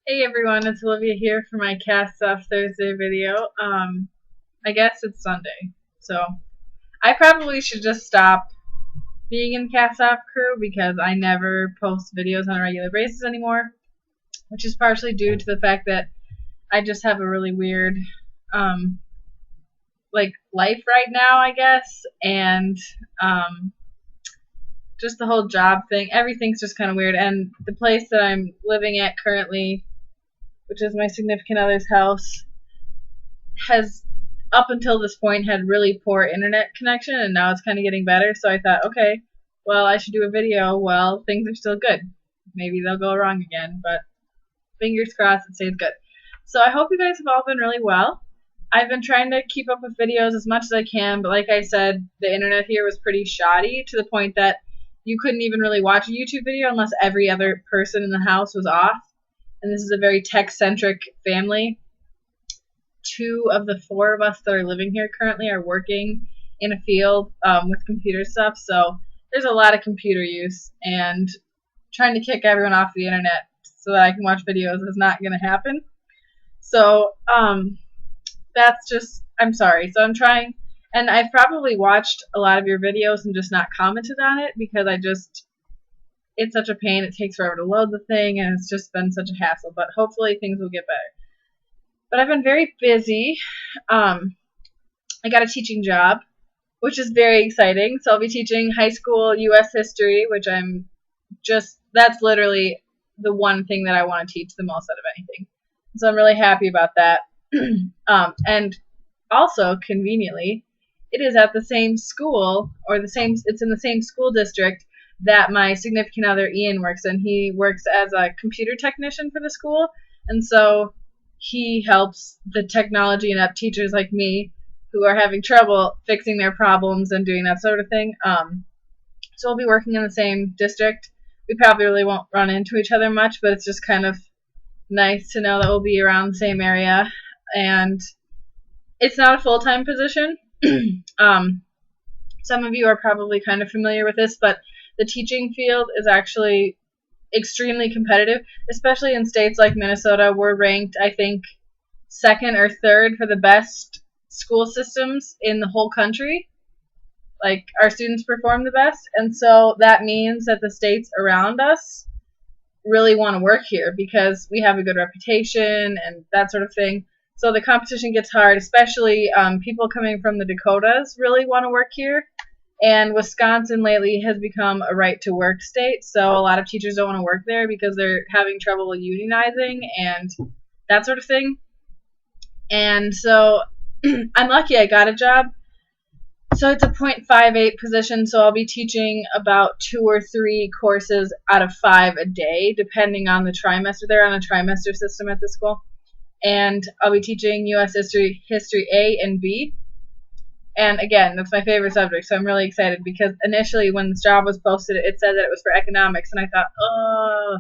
Hey everyone, it's Olivia here for my Cast Off Thursday video. I guess it's Sunday, so I probably should just stop being in Cast Off crew because I never post videos on a regular basis anymore, which is partially due to the fact that I just have a really weird, um, life right now, I guess, and just the whole job thing. Everything's just kind of weird, and the place that I'm living at currently, which is my significant other's house, has up until this point had really poor internet connection, and now it's kind of getting better. So I thought, okay, well, I should do a video while things are still good. Maybe they'll go wrong again, but fingers crossed it stays good. So I hope you guys have all been really well. I've been trying to keep up with videos as much as I can, but like I said, the internet here was pretty shoddy to the point that you couldn't even really watch a YouTube video unless every other person in the house was off. And this is a very tech-centric family. Two of the four of us that are living here currently are working in a field with computer stuff, so there's a lot of computer use, and trying to kick everyone off the internet so that I can watch videos is not going to happen. So that's just, I'm sorry. So I'm trying, and I've probably watched a lot of your videos and just not commented on it because it's such a pain. It takes forever to load the thing, and it's just been such a hassle, but hopefully things will get better. But I've been very busy. I got a teaching job, which is very exciting. So I'll be teaching high school U.S. history, which that's literally the one thing that I want to teach the most out of anything. So I'm really happy about that. And also, conveniently, it is at the same school, it's in the same school district that my significant other, Ian, works in. He works as a computer technician for the school, and so he helps the technology inept teachers like me who are having trouble fixing their problems and doing that sort of thing. So we'll be working in the same district. We probably really won't run into each other much, but it's just kind of nice to know that we'll be around the same area. And it's not a full-time position. Some of you are probably kind of familiar with this, but the teaching field is actually extremely competitive, especially in states like Minnesota. We're ranked, I think, second or third for the best school systems in the whole country. Like, our students perform the best, and so that means that the states around us really want to work here because we have a good reputation and that sort of thing. So the competition gets hard, especially people coming from the Dakotas really want to work here. And Wisconsin lately has become a right-to-work state, so a lot of teachers don't want to work there because they're having trouble unionizing and that sort of thing. And so I'm lucky I got a job. So it's a .58 position, so I'll be teaching about 2 or 3 courses out of 5 a day, depending on the trimester. They're on a trimester system at the school. And I'll be teaching U.S. History A and B. And again, that's my favorite subject, so I'm really excited because initially when this job was posted, it said that it was for economics, and I thought, oh,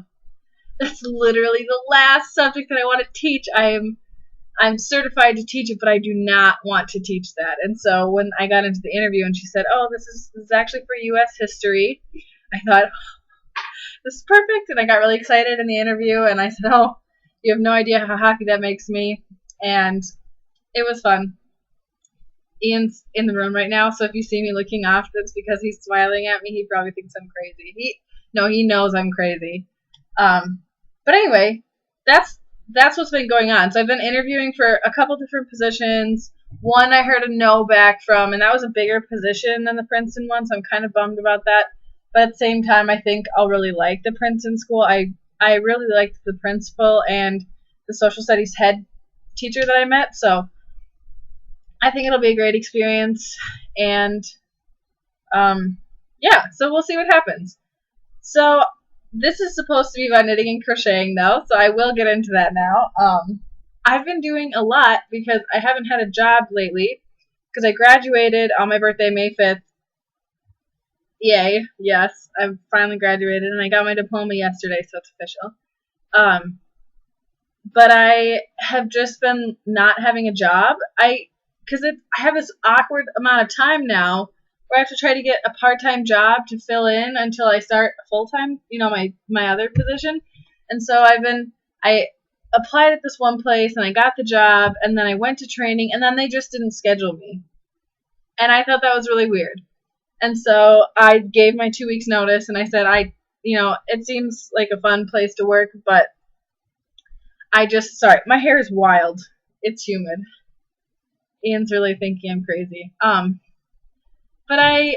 that's literally the last subject that I want to teach. I'm certified to teach it, but I do not want to teach that. And so when I got into the interview and she said, oh, this is actually for U.S. history, I thought, oh, this is perfect, and I got really excited in the interview, and I said, oh, you have no idea how happy that makes me, and it was fun. Ian's in the room right now, so if you see me looking off, that's because he's smiling at me. He probably thinks I'm crazy. He knows I'm crazy. But anyway, that's what's been going on. So I've been interviewing for a couple different positions. One I heard a no back from, and that was a bigger position than the Princeton one, so I'm kind of bummed about that. But at the same time, I think I'll really like the Princeton school. I really liked the principal and the social studies head teacher that I met, so I think it'll be a great experience, and yeah, so we'll see what happens. So this is supposed to be about knitting and crocheting, though, so I will get into that now. I've been doing a lot because I haven't had a job lately, because I graduated on my birthday, May 5th. Yay, yes, I've finally graduated, and I got my diploma yesterday, so it's official. But I have just been not having a job. I have this awkward amount of time now where I have to try to get a part-time job to fill in until I start a full-time, my other position. And so applied at this one place and I got the job, and then I went to training, and then they just didn't schedule me. And I thought that was really weird. And so I gave my 2 weeks notice, and I said, it seems like a fun place to work, but sorry, my hair is wild. It's humid. Ian's really thinking I'm crazy. But I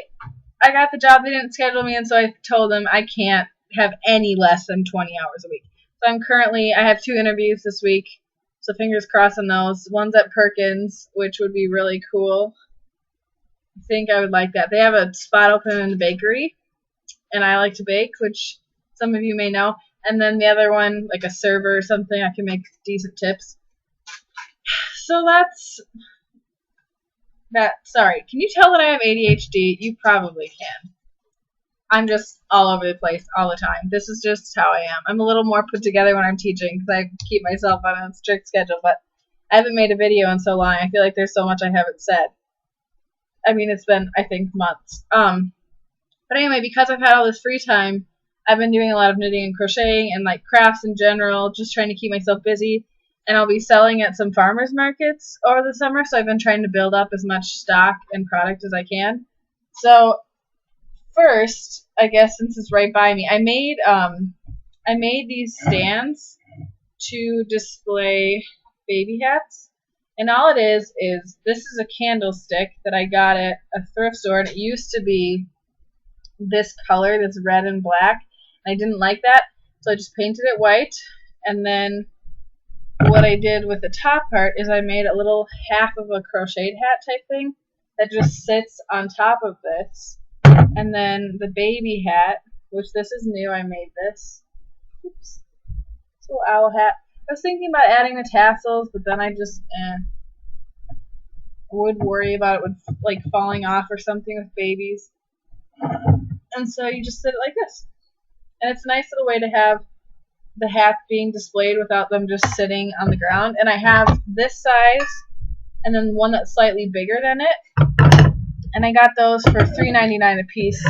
got the job. They didn't schedule me, and so I told them I can't have any less than 20 hours a week. So I have 2 interviews this week, so fingers crossed on those. One's at Perkins, which would be really cool. I think I would like that. They have a spot open in the bakery, and I like to bake, which some of you may know. And then the other one, like a server or something, I can make decent tips. So that's that. Sorry, can you tell that I have ADHD? You probably can. I'm just all over the place all the time. This is just how I am. I'm a little more put together when I'm teaching because I keep myself on a strict schedule, but I haven't made a video in so long. I feel like there's so much I haven't said. I mean, it's been, I think, months. But anyway, because I've had all this free time, I've been doing a lot of knitting and crocheting and like crafts in general, just trying to keep myself busy. And I'll be selling at some farmers markets over the summer, so I've been trying to build up as much stock and product as I can. So first, I guess since it's right by me, I made these stands to display baby hats. And all it is this is a candlestick that I got at a thrift store, and it used to be this color, this red and black. And I didn't like that, so I just painted it white. And then what I did with the top part is I made a little half of a crocheted hat type thing that just sits on top of this. And then the baby hat, which this is new, I made this. Oops. This little owl hat. I was thinking about adding the tassels, but then I just would worry about it like falling off or something with babies. And so you just sit it like this. And it's a nice little way to have the hats being displayed without them just sitting on the ground. And I have this size and then one that's slightly bigger than it. And I got those for $3.99 a piece,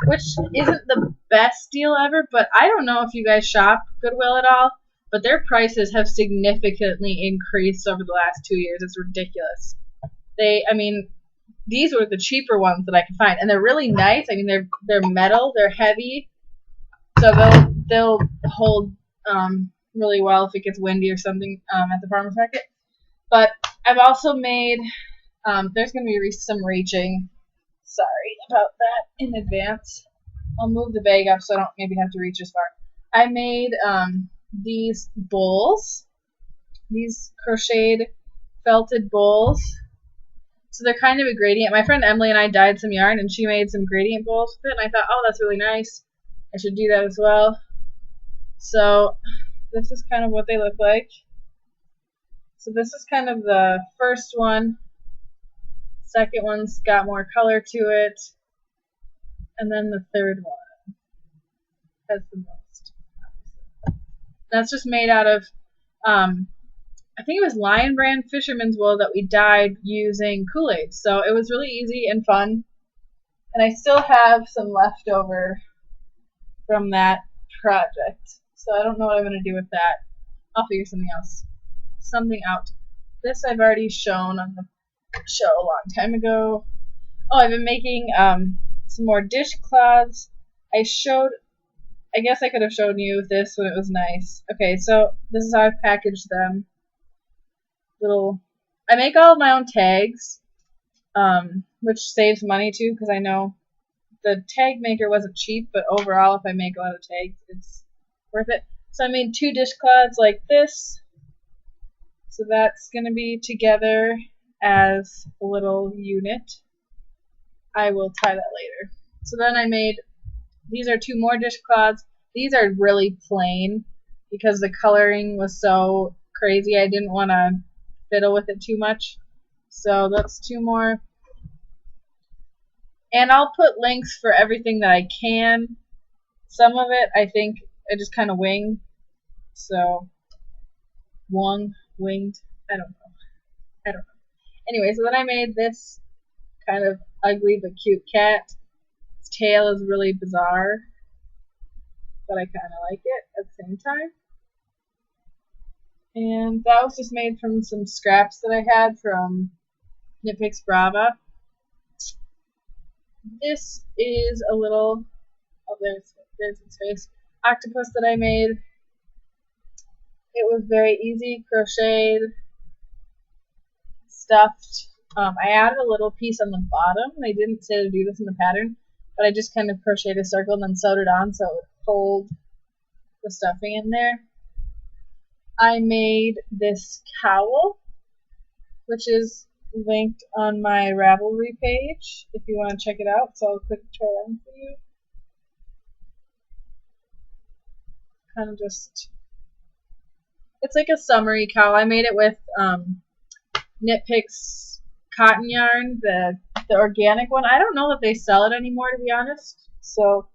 which isn't the best deal ever, but I don't know if you guys shop Goodwill at all, but their prices have significantly increased over the last 2 years. It's ridiculous. These were the cheaper ones that I could find, and they're really nice. I mean, they're metal, they're heavy, so they'll hold really well if it gets windy or something at the farmer's market. But I've also made there's going to be some reaching. Sorry about that in advance. I'll move the bag up so I don't maybe have to reach as far. I made these bowls, these crocheted felted bowls. So they're kind of a gradient. My friend Emily and I dyed some yarn, and she made some gradient bowls with it, and I thought, oh, that's really nice. I should do that as well. So this is kind of what they look like. So this is kind of the first one. Second one's got more color to it. And then the third one has the most. That's just made out of, I think it was Lion Brand Fisherman's Wool that we dyed using Kool-Aid. So it was really easy and fun. And I still have some leftover from that project. So I don't know what I'm going to do with that. I'll figure something out. This I've already shown on the show a long time ago. Oh, I've been making some more dishcloths. I guess I could have shown you this when it was nice. Okay, so this is how I've packaged them. I make all of my own tags, which saves money too, because I know the tag maker wasn't cheap, but overall, if I make a lot of tags, it's worth it. So I made 2 dishcloths like this. So that's going to be together as a little unit. I will tie that later. So then I made, these are 2 more dishcloths. These are really plain because the coloring was so crazy. I didn't want to fiddle with it too much. So that's 2 more. And I'll put links for everything that I can. Some of it, I think, I just kind of wing. So, winged, I don't know. Anyway, so then I made this kind of ugly but cute cat. Its tail is really bizarre, but I kind of like it at the same time. And that was just made from some scraps that I had from Knit Picks Brava. This is a little, oh, there's its face, octopus that I made. It was very easy, crocheted, stuffed. I added a little piece on the bottom. They didn't say to do this in the pattern, but I just kind of crocheted a circle and then sewed it on so it would hold the stuffing in there. I made this cowl, which is linked on my Ravelry page if you want to check it out. So I'll quick try it on for you. Kind of just, it's like a summery cowl. I made it with Knit Picks cotton yarn, the organic one. I don't know that they sell it anymore, to be honest. So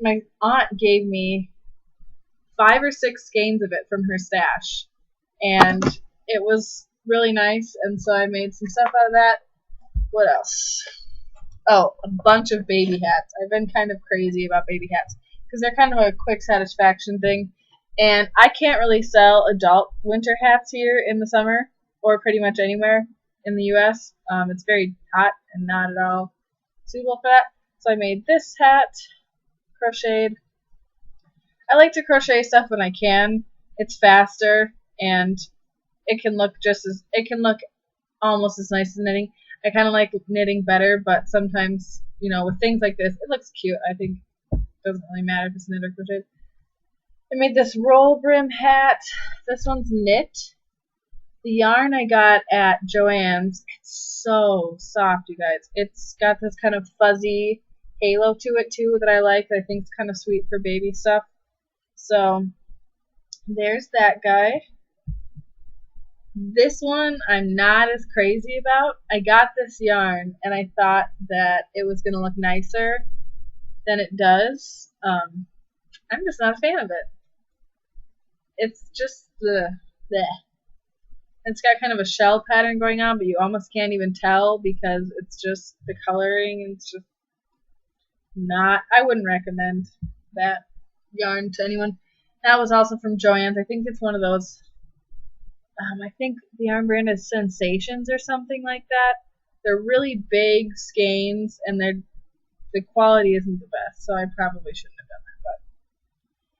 my aunt gave me 5 or 6 skeins of it from her stash, and it was really nice, and so I made some stuff out of that. What else? Oh, a bunch of baby hats. I've been kind of crazy about baby hats because they're kind of a quick satisfaction thing, and I can't really sell adult winter hats here in the summer or pretty much anywhere in the US. It's very hot and not at all suitable for that. So I made this hat, crocheted. I like to crochet stuff when I can. It's faster and it can look almost as nice as knitting. I kind of like knitting better, but sometimes, with things like this, it looks cute. I think it doesn't really matter if it's knit or crocheted. I made this roll brim hat. This one's knit. The yarn I got at Joann's, it's so soft, you guys. It's got this kind of fuzzy halo to it too that I like. I think it's kind of sweet for baby stuff. So there's that guy. This one I'm not as crazy about. I got this yarn and I thought that it was going to look nicer than it does. I'm just not a fan of it. It's just it's got kind of a shell pattern going on, but you almost can't even tell because it's just the coloring, and it's just not, I wouldn't recommend that yarn to anyone. That was also from Joann's. I think it's one of those, I think the yarn brand is Sensations or something like that. They're really big skeins, and the quality isn't the best, so I probably shouldn't have done that. But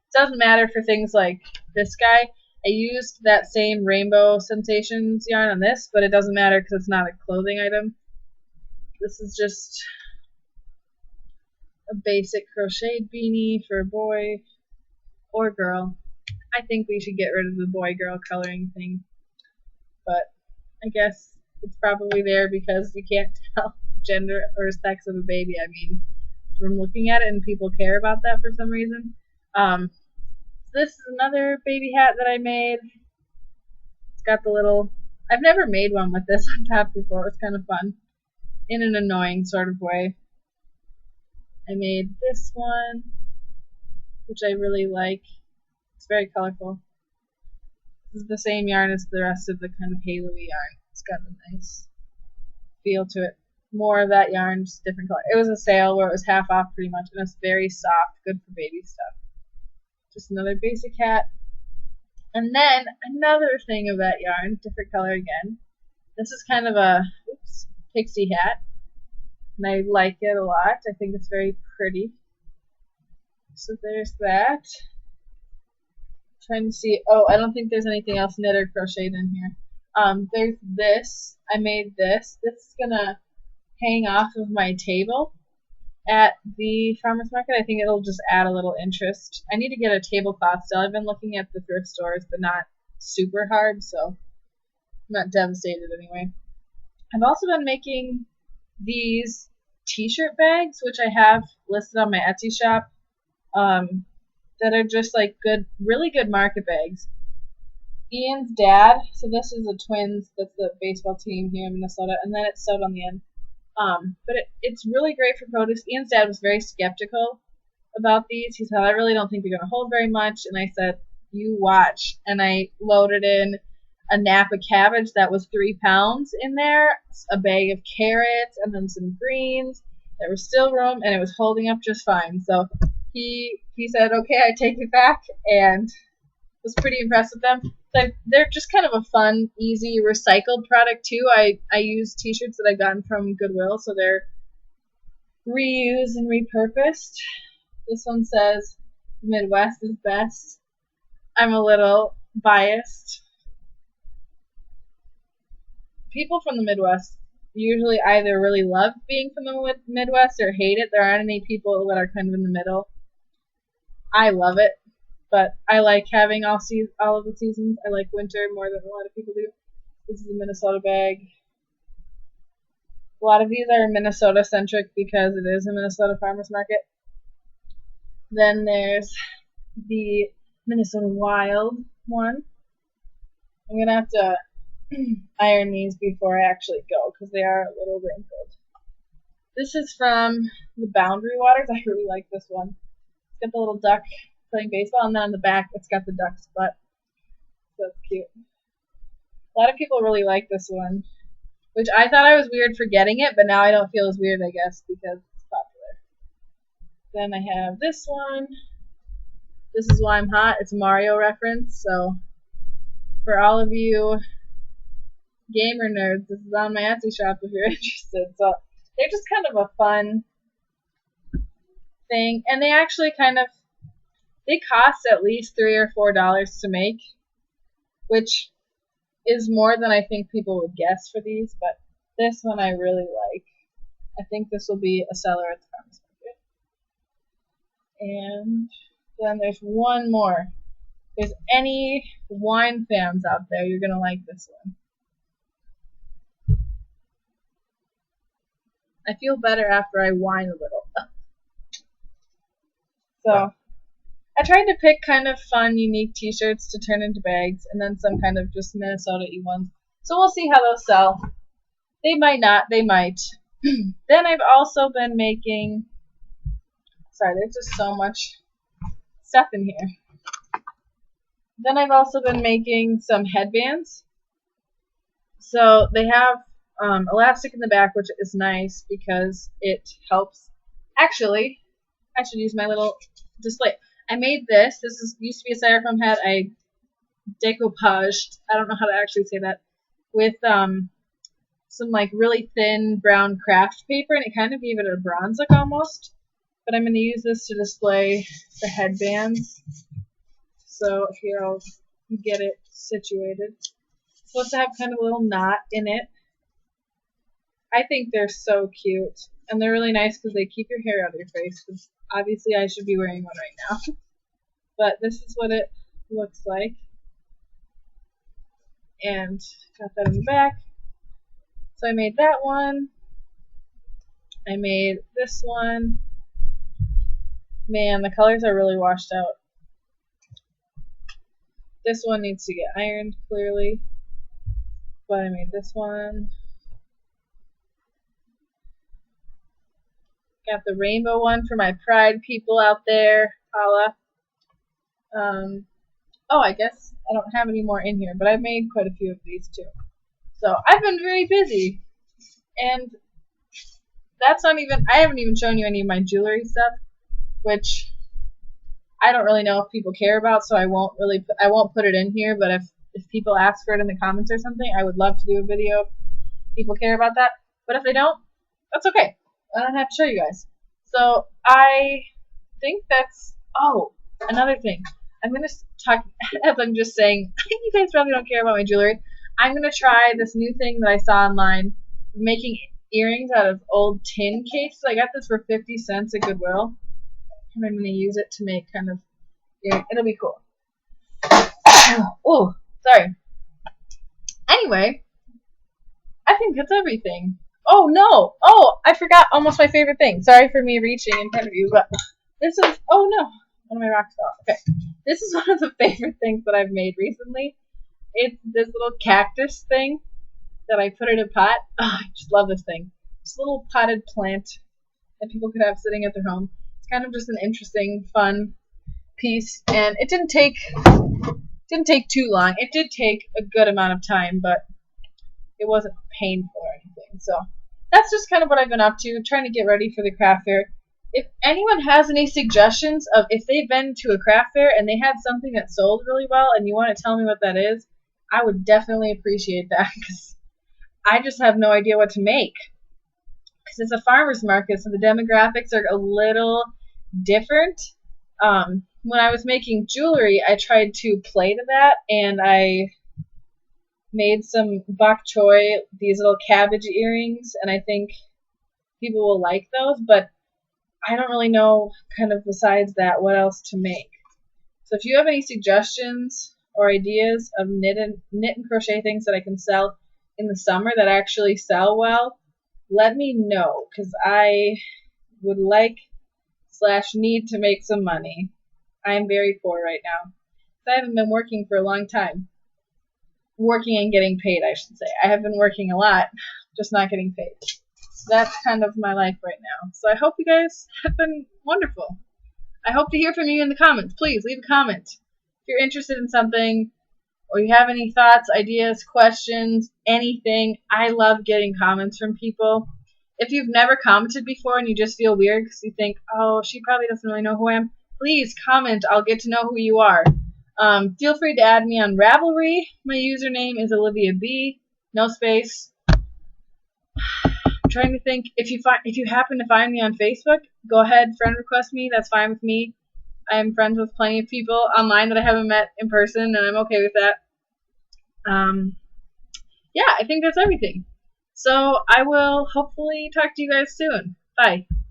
it doesn't matter for things like this guy. I used that same Rainbow Sensations yarn on this, but it doesn't matter because it's not a clothing item. This is just a basic crocheted beanie for a boy or girl. I think we should get rid of the boy-girl coloring thing, but I guess it's probably there because you can't tell gender or sex of a baby. I mean, from looking at it, and people care about that for some reason. This is another baby hat that I made. It's got the little, I've never made one with this on top before. It was kind of fun in an annoying sort of way. I made this one, which I really like. It's very colorful. This is the same yarn as the rest of the kind of halo-y yarn. It's got a nice feel to it. More of that yarn, just different color. It was a sale where it was half off pretty much, and it's very soft, good for baby stuff. Just another basic hat. And then another thing of that yarn, different color again. This is kind of a pixie hat, and I like it a lot. I think it's very pretty. So there's that. Trying to see. Oh, I don't think there's anything else knit or crocheted in here. There's this. I made this. This is gonna hang off of my table at the farmer's market. I think it'll just add a little interest. I need to get a tablecloth still. I've been looking at the thrift stores, but not super hard, so I'm not devastated anyway. I've also been making these t-shirt bags, which I have listed on my Etsy shop, that are just like really good market bags. Ian's dad, so this is the Twins, that's the baseball team here in Minnesota, and then it's sewed on the end. But it's really great for produce. Ian's dad was very skeptical about these. He said, I really don't think they're going to hold very much. And I said, you watch. And I loaded in a Napa cabbage that was 3 pounds in there, a bag of carrots, and then some greens. There was still room, and it was holding up just fine. So he said, okay, I take it back. And was pretty impressed with them. They're just kind of a fun, easy, recycled product too. I use t-shirts that I've gotten from Goodwill, so they're reused and repurposed. This one says Midwest is best. I'm a little biased. People from the Midwest usually either really love being from the Midwest or hate it. There aren't any people that are kind of in the middle. I love it, but I like having all of the seasons. I like winter more than a lot of people do. This is a Minnesota bag. A lot of these are Minnesota centric because it is a Minnesota farmers market. Then there's the Minnesota Wild one. I'm gonna have to iron these before I actually go because they are a little wrinkled. This is from the Boundary Waters. I really like this one. It's got the little duck playing baseball, and then on the back it's got the duck's butt. So that's cute. A lot of people really like this one, which I thought I was weird for getting it, but now I don't feel as weird, I guess, because it's popular. Then I have this one. This is Why I'm Hot. It's a Mario reference, so for all of you gamer nerds, this is on my Etsy shop if you're interested. So they're just kind of a fun thing, and they actually they cost at least $3 or $4 to make, which is more than I think people would guess for these, but this one I really like. I think this will be a seller at the farmers market. And then there's one more. If there's any wine fans out there, you're going to like this one. I feel better after I whine a little. So I tried to pick kind of fun, unique t-shirts to turn into bags, and then some kind of just Minnesota-y ones. So we'll see how those sell. They might not, they might. Then I've also been making... Sorry, there's just so much stuff in here. Then I've also been making some headbands. So they have elastic in the back, which is nice because it helps. Actually, I should use my little display. I made this. This used to be a styrofoam hat. I decoupaged. I don't know how to actually say that. With some like really thin brown craft paper, and it kind of gave it a bronze look almost. But I'm going to use this to display the headbands. So here I'll get it situated. It's supposed to have kind of a little knot in it. I think they're so cute. And they're really nice because they keep your hair out of your face. Because obviously I should be wearing one right now. But this is what it looks like. And got that in the back. So I made that one. I made this one. Man, the colors are really washed out. This one needs to get ironed, clearly. But I made this one. Got the rainbow one for my pride people out there. Holla. Oh, I guess I don't have any more in here, but I've made quite a few of these too. So I've been very busy. And that's not even, I haven't even shown you any of my jewelry stuff, which I don't really know if people care about, so I won't put it in here, but if people ask for it in the comments or something, I would love to do a video if people care about that. But if they don't, that's okay. I don't have to show you guys. So I think that's, oh, another thing. I'm going to talk, as I'm just saying, you guys probably don't care about my jewelry. I'm going to try this new thing that I saw online, making earrings out of old tin cases. I got this for 50 cents at Goodwill. And I'm going to use it to make kind of, it'll be cool. Oh, sorry. Anyway, I think that's everything. Oh, no. Oh, I forgot almost my favorite thing. Sorry for me reaching in front of you, but this is, oh, no. One of my rocks fell. Okay. This is one of the favorite things that I've made recently. It's this little cactus thing that I put in a pot. Oh, I just love this thing. This little potted plant that people could have sitting at their home. It's kind of just an interesting, fun piece, and it didn't take too long. It did take a good amount of time, but it wasn't painful or anything. So that's just kind of what I've been up to, trying to get ready for the craft fair. If anyone has any suggestions of if they've been to a craft fair and they had something that sold really well and you want to tell me what that is, I would definitely appreciate that because I just have no idea what to make. Because it's a farmer's market, so the demographics are a little different. When I was making jewelry, I tried to play to that, and I made some bok choy, these little cabbage earrings, and I think people will like those, but I don't really know, kind of besides that, what else to make. So if you have any suggestions or ideas of knit and crochet things that I can sell in the summer that actually sell well, let me know, because I would like / need to make some money. I am very poor right now. I haven't been working for a long time. Working and getting paid, I should say. I have been working a lot, just not getting paid. So that's kind of my life right now. So I hope you guys have been wonderful. I hope to hear from you in the comments. Please leave a comment. If you're interested in something or you have any thoughts, ideas, questions, anything, I love getting comments from people. If you've never commented before and you just feel weird because you think, oh, she probably doesn't really know who I am, please comment. I'll get to know who you are. Feel free to add me on Ravelry. My username is Olivia B. No space. I'm trying to think. If you happen to find me on Facebook, go ahead, friend request me. That's fine with me. I'm friends with plenty of people online that I haven't met in person, and I'm okay with that. Yeah, I think that's everything. So I will hopefully talk to you guys soon. Bye.